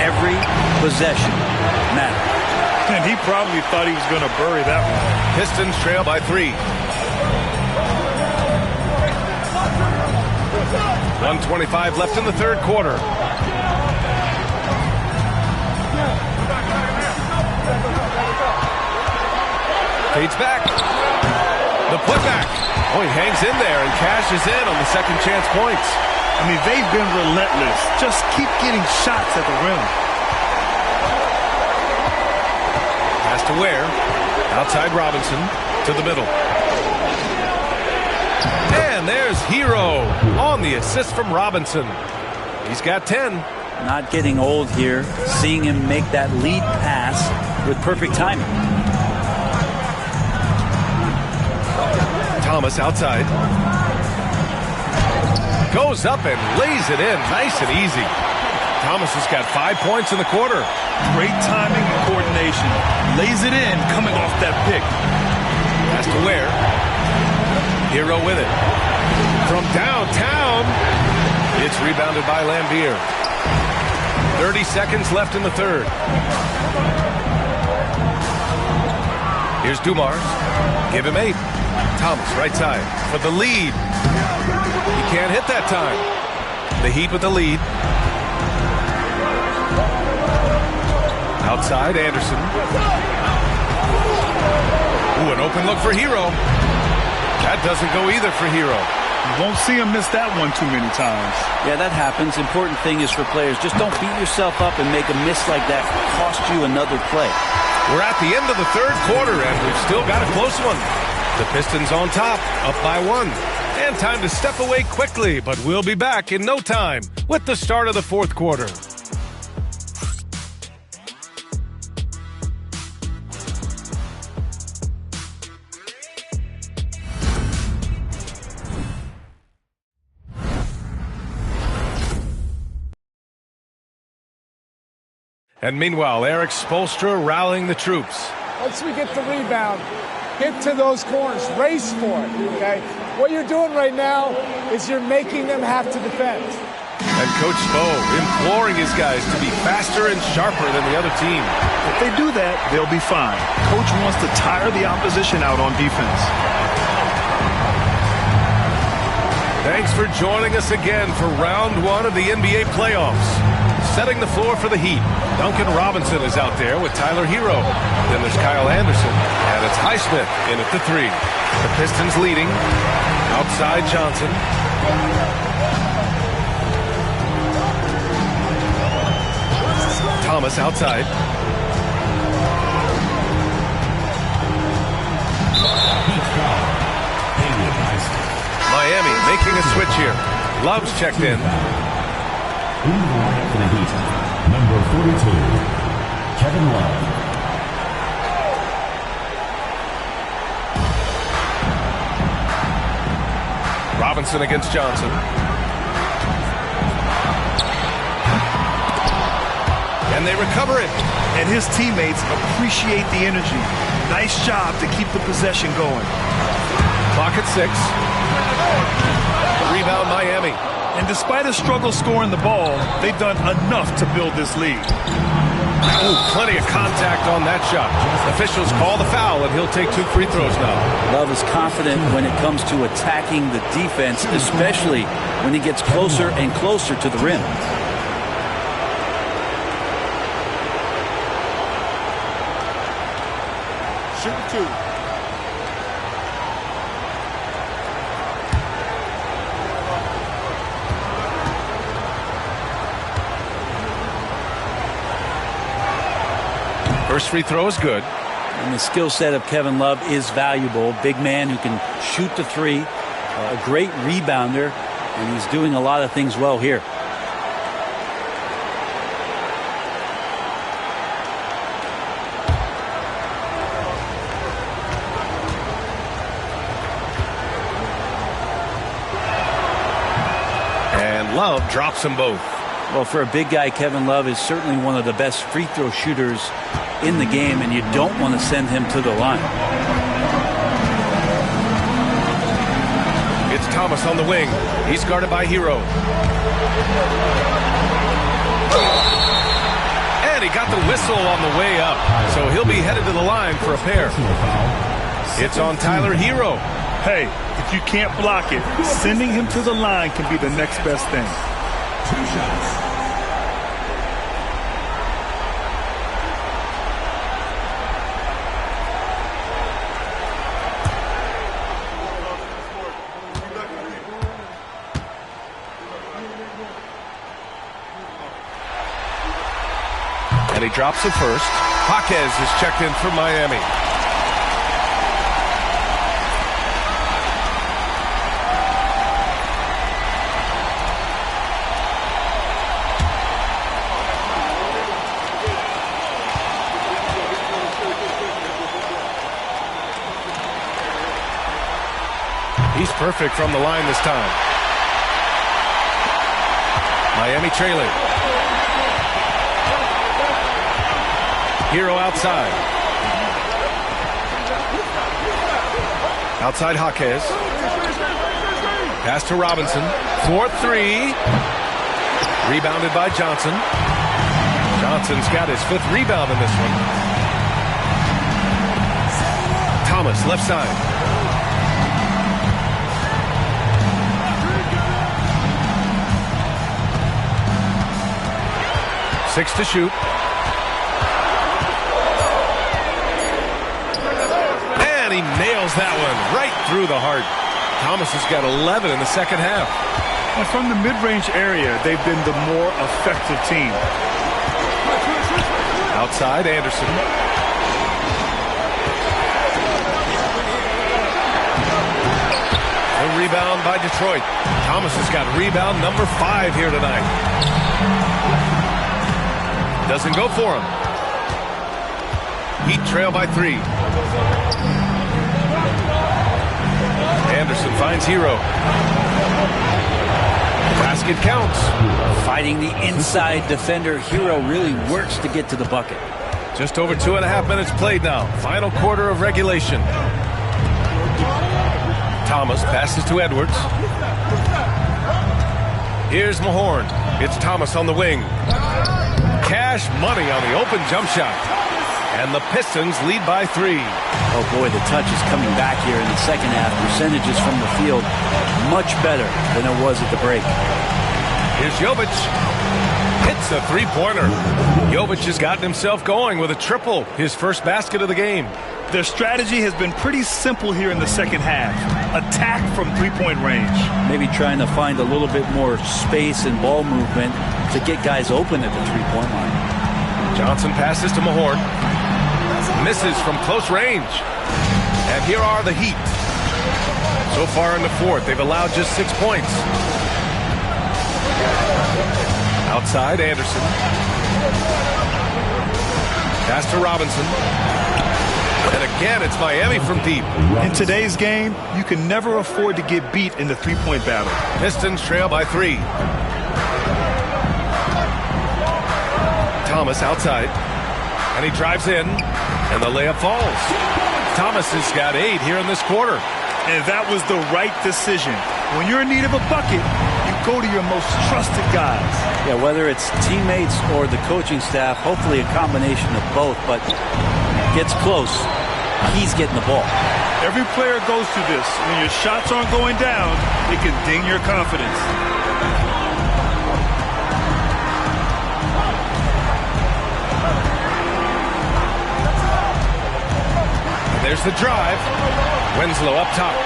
Speaker 4: every possession matters.
Speaker 3: And he probably thought he was going to bury that one.
Speaker 2: Pistons trail by 3. 1:25 left in the 3rd quarter. Fades back. The putback. Oh, he hangs in there and cashes in on the second chance points.
Speaker 3: I mean, they've been relentless. Just keep getting shots at the rim.
Speaker 2: Pass to Ware. Outside Robinson to the middle. And there's Hero on the assist from Robinson. He's got 10.
Speaker 4: Not getting old here. Seeing him make that lead pass with perfect timing.
Speaker 2: Thomas outside. Goes up and lays it in nice and easy. Thomas has got 5 points in the quarter.
Speaker 3: Great timing and coordination. Lays it in coming off that pick.
Speaker 2: Has to Ware. Hero with it. From downtown. It's rebounded by Lambier. 30 seconds left in the third. Here's Dumars. Give him 8. Thomas right side for the lead. He can't hit that time. The Heat with the lead. Outside, Anderson. Ooh, an open look for Hero. That doesn't go either for Hero.
Speaker 3: You won't see him miss that one too many times.
Speaker 4: Yeah, that happens. Important thing is for players, just don't beat yourself up and make a miss like that cost you another play.
Speaker 2: We're at the end of the third quarter, and we've still got a close one. The Pistons on top, up by 1. And time to step away quickly, but we'll be back in no time with the start of the fourth quarter. And meanwhile, Eric Spoelstra rallying the troops.
Speaker 10: Once we get the rebound, get to those corners, race for it, okay? What you're doing right now is you're making them have to defend.
Speaker 2: And Coach Spo imploring his guys to be faster and sharper than the other team.
Speaker 3: If they do that, they'll be fine. Coach wants to tire the opposition out on defense.
Speaker 2: Thanks for joining us again for round 1 of the NBA playoffs. Setting the floor for the Heat, Duncan Robinson is out there with Tyler Hero. Then there's Kyle Anderson, and it's Highsmith in at the 3. The Pistons leading. Outside Johnson. Thomas outside. Miami making a switch here. Love's checked in.
Speaker 6: In the lineup for the Heat, number 42, Kevin Love.
Speaker 2: Robinson against Johnson. And they recover it.
Speaker 3: And his teammates appreciate the energy. Nice job to keep the possession going.
Speaker 2: Clock at 6. Rebound Miami.
Speaker 3: And despite a struggle scoring the ball, they've done enough to build this lead.
Speaker 2: Ooh, plenty of contact on that shot. Officials call the foul, and he'll take 2 free throws now.
Speaker 4: Love is confident when it comes to attacking the defense, especially when he gets closer and closer to the rim.
Speaker 10: Shoot 2.
Speaker 2: First free throw is good.
Speaker 4: And the skill set of Kevin Love is valuable. Big man who can shoot the 3. A great rebounder. And he's doing a lot of things well here.
Speaker 2: And Love drops them both.
Speaker 4: Well, for a big guy, Kevin Love is certainly one of the best free throw shooters in the game, and you don't want to send him to the line.
Speaker 2: It's Thomas on the wing. He's guarded by Hero. And he got the whistle on the way up, so he'll be headed to the line for a pair. It's on Tyler Hero.
Speaker 3: Hey, if you can't block it, sending him to the line can be the next best thing.
Speaker 6: 2 shots.
Speaker 2: And he drops it first. Jaquez is checked in for Miami. He's perfect from the line this time. Miami trailing. Hero outside. Outside Jaquez. Pass to Robinson. 4-3. Rebounded by Johnson. Johnson's got his 5th rebound in this one. Thomas, left side. Six to shoot. And he nails that one right through the heart. Thomas has got 11 in the second half.
Speaker 3: And from the mid-range area, they've been the more effective team.
Speaker 2: Outside, Anderson. A rebound by Detroit. Thomas has got rebound number 5 here tonight. Doesn't go for him. Heat trail by 3. Anderson finds Hero. Basket counts.
Speaker 4: Fighting the inside defender. Hero really works to get to the bucket.
Speaker 2: Just over 2.5 minutes played now. Final quarter of regulation. Thomas passes to Edwards. Here's Mahorn. It's Thomas on the wing. Cash money on the open jump shot. And the Pistons lead by 3.
Speaker 4: Oh boy, the touch is coming back here in the second half. Percentages from the field much better than it was at the break.
Speaker 2: Here's Jovic. Hits a 3-pointer. Jovic has gotten himself going with a triple. His first basket of the game.
Speaker 3: Their strategy has been pretty simple here in the second half. Attack from 3-point range.
Speaker 4: Maybe trying to find a little bit more space and ball movement to get guys open at the 3-point line.
Speaker 2: Johnson passes to Mahorn. Misses from close range. And here are the Heat. So far in the fourth, they've allowed just 6 points. Outside, Anderson. Pass to Robinson. And again, it's Miami from deep.
Speaker 3: In today's game, you can never afford to get beat in the 3-point battle.
Speaker 2: Pistons trail by 3. Thomas outside. And he drives in. And the layup falls. Thomas has got 8 here in this quarter.
Speaker 3: And that was the right decision. When you're in need of a bucket, you go to your most trusted guys.
Speaker 4: Yeah, whether it's teammates or the coaching staff, hopefully a combination of both, but gets close. He's getting the ball.
Speaker 3: Every player goes through this. When your shots aren't going down, it can ding your confidence.
Speaker 2: There's the drive. Winslow up top.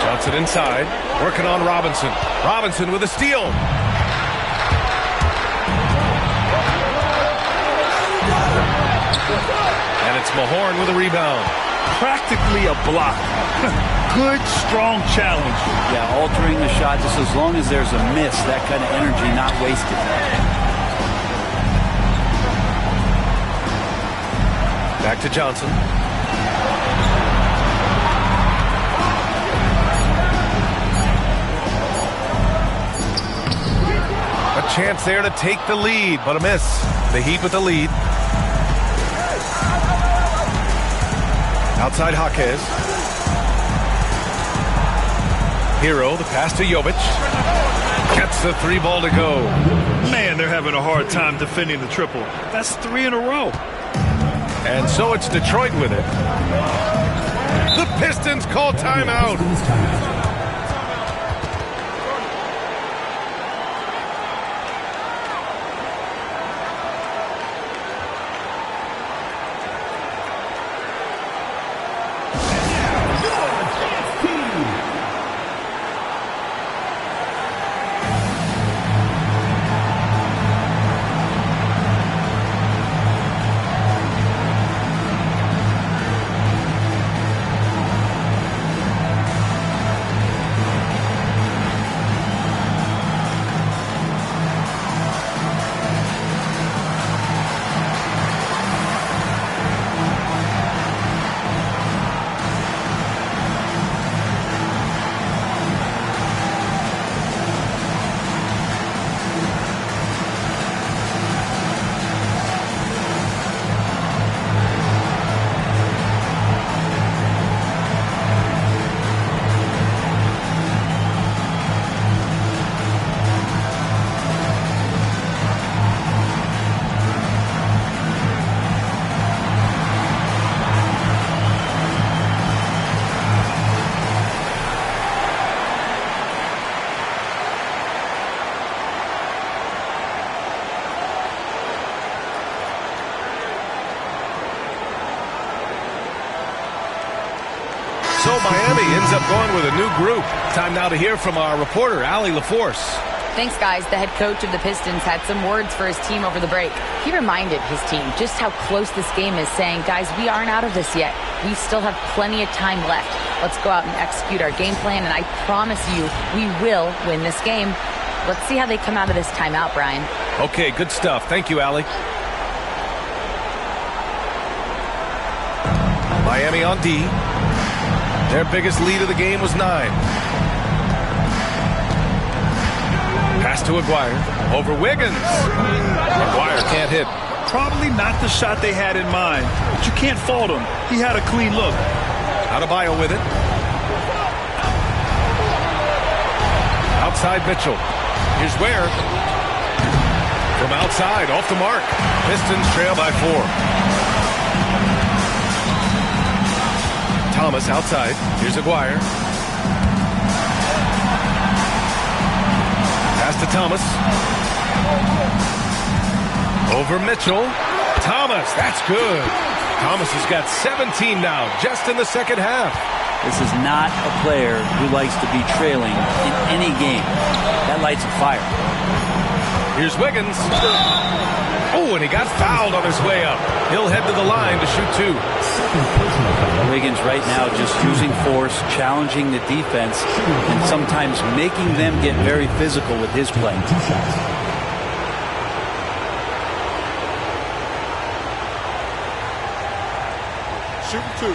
Speaker 2: Johnson inside. Working on Robinson. Robinson with a steal. And it's Mahorn with a rebound.
Speaker 3: Practically a block. Good, strong challenge.
Speaker 4: Yeah, altering the shot just as long as there's a miss. That kind of energy not wasted.
Speaker 2: Back to Johnson. A chance there to take the lead, but a miss. The Heat with the lead. Outside Jaquez. Hero, the pass to Jovic. Gets the 3 ball to go.
Speaker 3: Man, they're having a hard time defending the triple. That's 3 in a row.
Speaker 2: And so it's Detroit with it. The Pistons call timeout. Miami ends up going with a new group. Time now to hear from our reporter, Allie LaForce.
Speaker 5: Thanks, guys. The head coach of the Pistons had some words for his team over the break. He reminded his team just how close this game is, saying, guys, we aren't out of this yet. We still have plenty of time left. Let's go out and execute our game plan, and I promise you we will win this game. Let's see how they come out of this timeout, Brian.
Speaker 2: Okay, good stuff. Thank you, Allie. Miami on D. Their biggest lead of the game was 9. Pass to Aguirre. Over Wiggins. Aguirre can't hit.
Speaker 3: Probably not the shot they had in mind, but you can't fault him. He had a clean look.
Speaker 2: Adebayo with it. Outside Mitchell. Here's Ware. From outside, off the mark. Pistons trail by 4. Thomas outside. Here's Aguirre. Pass to Thomas. Over Mitchell. Thomas, that's good. Thomas has got 17 now, just in the second half.
Speaker 4: This is not a player who likes to be trailing in any game. That lights a fire.
Speaker 2: Here's Wiggins. Oh, and he got fouled on his way up. He'll head to the line to shoot 2.
Speaker 4: Wiggins right now just using force, challenging the defense, and sometimes making them get very physical with his play.
Speaker 9: Shooting 2.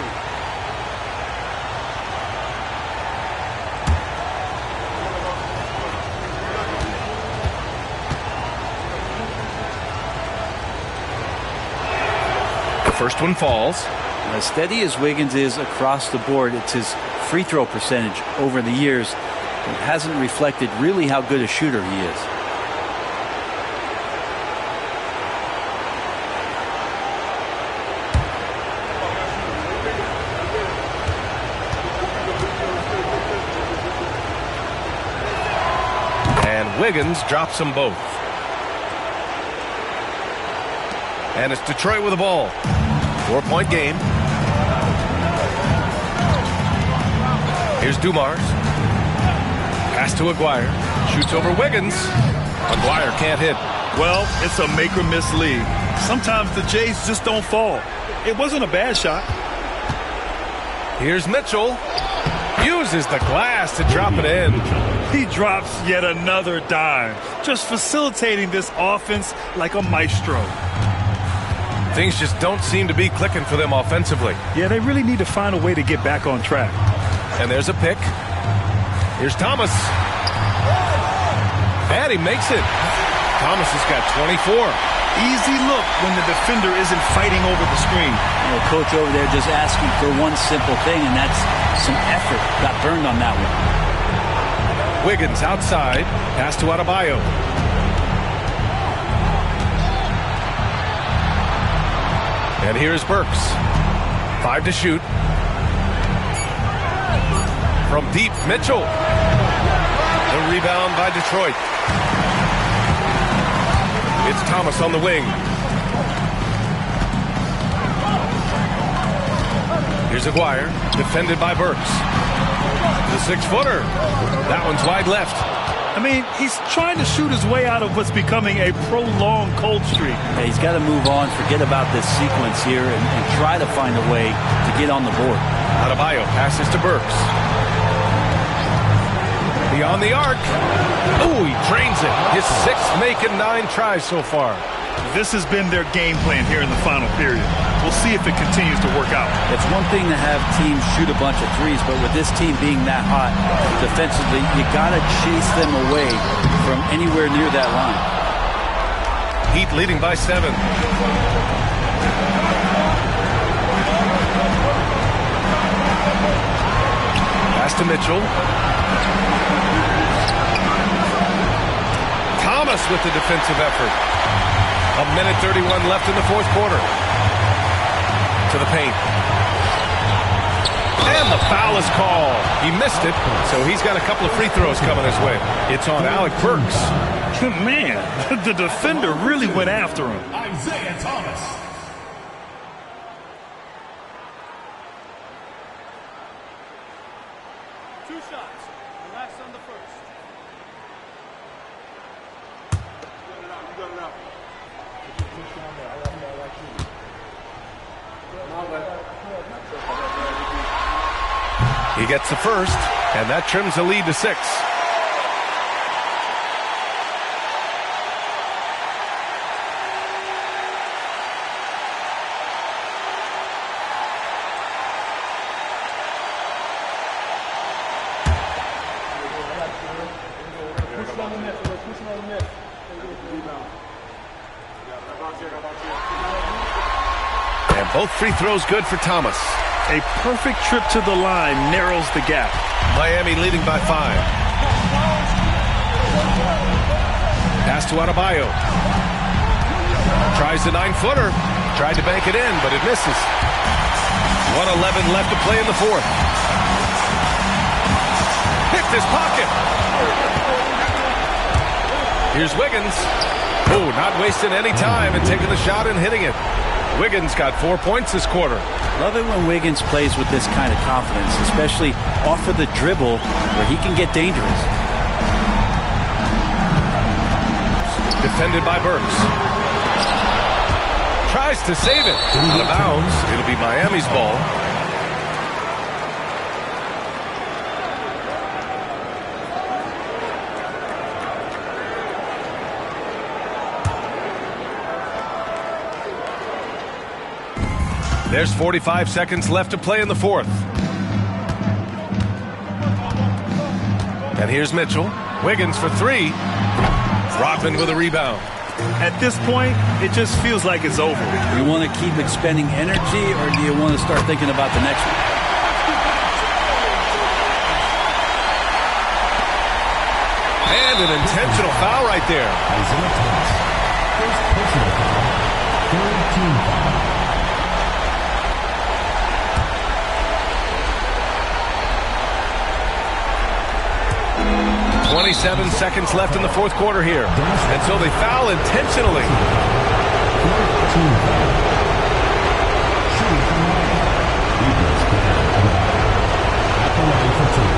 Speaker 2: First one falls.
Speaker 4: As steady as Wiggins is across the board, it's his free throw percentage over the years. It hasn't reflected really how good a shooter he is.
Speaker 2: And Wiggins drops them both. And it's Detroit with the ball. 4-point game. Here's Dumars. Pass to Aguirre. Shoots over Wiggins. Aguirre can't hit.
Speaker 3: Well, it's a make or miss league. Sometimes the Jays just don't fall. It wasn't a bad shot.
Speaker 2: Here's Mitchell. Uses the glass to drop it in.
Speaker 3: He drops yet another dime. Just facilitating this offense like a maestro.
Speaker 2: Things just don't seem to be clicking for them offensively.
Speaker 3: Yeah, they really need to find a way to get back on track.
Speaker 2: And there's a pick. Here's Thomas. And he makes it. Thomas has got 24.
Speaker 3: Easy look when the defender isn't fighting over the screen.
Speaker 4: You know, coach over there just asking for one simple thing, and that's some effort. Got burned on that one.
Speaker 2: Wiggins outside. Pass to Adebayo. And here's Burks. 5 to shoot. From deep, Mitchell. The rebound by Detroit. It's Thomas on the wing. Here's Aguirre, defended by Burks. The 6-footer. That one's wide left.
Speaker 3: I mean, he's trying to shoot his way out of what's becoming a prolonged cold streak.
Speaker 4: Yeah, he's got to move on, forget about this sequence here, and try to find a way to get on the board.
Speaker 2: Adebayo passes to Burks. Beyond the arc. Oh, he drains it. His 6th make in 9 tries so far.
Speaker 3: This has been their game plan here in the final period. We'll see if it continues to work out.
Speaker 4: It's one thing to have teams shoot a bunch of threes, but with this team being that hot defensively, you got to chase them away from anywhere near that line.
Speaker 2: Heat leading by 7. Pass to Mitchell. Thomas with the defensive effort. 1:31 left in the 4th quarter. To the paint. And the foul is called. He missed it, so he's got a couple of free throws coming his way. It's on Alec Burks.
Speaker 3: Man, the defender really went after him.
Speaker 6: Isaiah Thomas.
Speaker 4: 2 shots. Relax on the first.
Speaker 2: He gets the first, and that trims the lead to 6. And both free throws good for Thomas.
Speaker 3: A perfect trip to the line narrows the gap.
Speaker 2: Miami leading by 5. Pass to Adebayo. Tries the 9-footer. Tried to bank it in, but it misses. 1:11 left to play in the 4th. Picked his pocket. Here's Wiggins. Oh, not wasting any time and taking the shot and hitting it. Wiggins got 4 points this quarter.
Speaker 4: Love it when Wiggins plays with this kind of confidence, especially off of the dribble where he can get dangerous.
Speaker 2: Defended by Burks. Tries to save it. Out of bounds. It'll be Miami's ball. There's 45 seconds left to play in the 4th. And here's Mitchell. Wiggins for 3. Rodman with a rebound.
Speaker 3: At this point, it just feels like it's over.
Speaker 4: You want to keep expending energy, or do you want to start thinking about the next one?
Speaker 2: And an intentional foul right there.
Speaker 6: Isaiah Thomas. First personal foul. Third team foul.
Speaker 2: 27 seconds left in the 4th quarter here. And so they foul intentionally.
Speaker 6: Team foul. Shooting from Miami. Eagles pick up Adebayo. At the line for 2.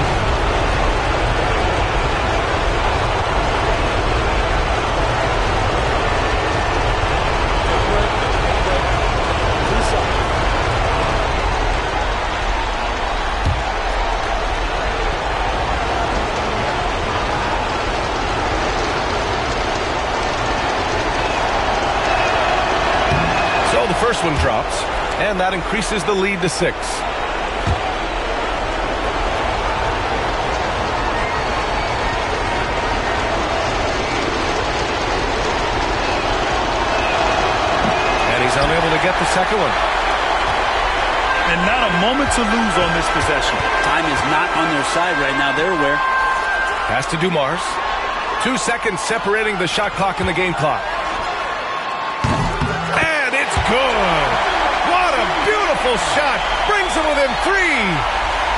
Speaker 2: First one drops, and that increases the lead to 6. And he's unable to get the second one.
Speaker 3: And not a moment to lose on this possession.
Speaker 4: Time is not on their side right now. They're aware.
Speaker 2: Pass to Dumars. 2 seconds separating the shot clock and the game clock. Good. What a beautiful shot. Brings them within 3